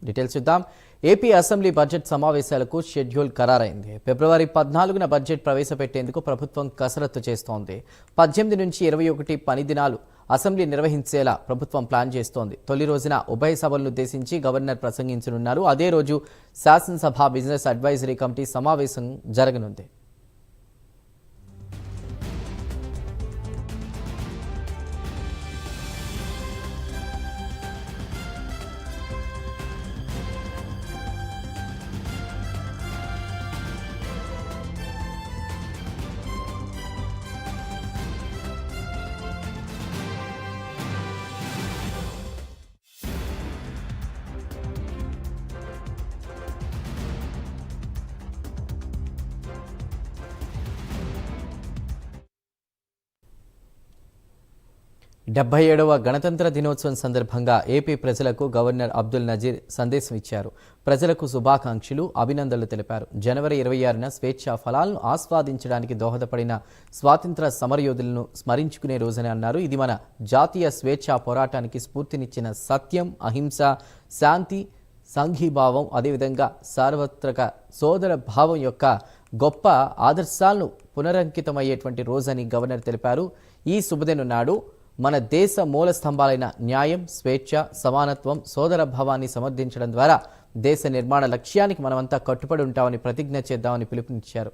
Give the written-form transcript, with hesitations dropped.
Details చూద్దాం. AP assembly budget సమావేశాలకు schedule ఖరారైంది. ఫిబ్రవరి 14న budget ప్రవేశపెట్టేందుకు ప్రభుత్వం కసరత్తు చేస్తోంది. 18 నుంచి 21 పని దినాలు అసెంబ్లీ నిర్వహించేలా ప్రభుత్వం ప్లాన్ చేస్తోంది. తొలి రోజున ఉభయ సభలను ఉద్దేశించి గవర్నర్ ప్రసంగించనున్నారు. అదే రోజు శాసనసభ బిజినెస్ అడ్వైజరీ కమిటీ సమావేశం జరగనుంది. డెబ్బై 77వ గణతంత్ర దినోత్సవం సందర్భంగా ఏపీ ప్రజలకు గవర్నర్ అబ్దుల్ నజీర్ సందేశం ఇచ్చారు. ప్రజలకు శుభాకాంక్షలు, అభినందనలు తెలిపారు. జనవరి 26న స్వేచ్ఛా ఫలాలను ఆస్వాదించడానికి దోహదపడిన స్వాతంత్ర సమరయోధులను స్మరించుకునే రోజని అన్నారు. ఇది మన జాతీయ స్వేచ్ఛా పోరాటానికి స్ఫూర్తినిచ్చిన సత్యం, అహింస, శాంతి, సంఘీభావం, అదేవిధంగా సార్వత్రిక సోదర భావం యొక్క గొప్ప ఆదర్శాలను పునరంకితమయ్యేటువంటి రోజని గవర్నర్ తెలిపారు. ఈ శుభదినం నాడు మన దేశ మూల స్తంభాలైన న్యాయం, స్వేచ్ఛ, సమానత్వం, సోదర భావాన్ని సమర్థించడం ద్వారా దేశ నిర్మాణ లక్ష్యానికి మనమంతా కట్టుబడి ఉంటామని ప్రతిజ్ఞ చేద్దామని పిలుపునిచ్చారు.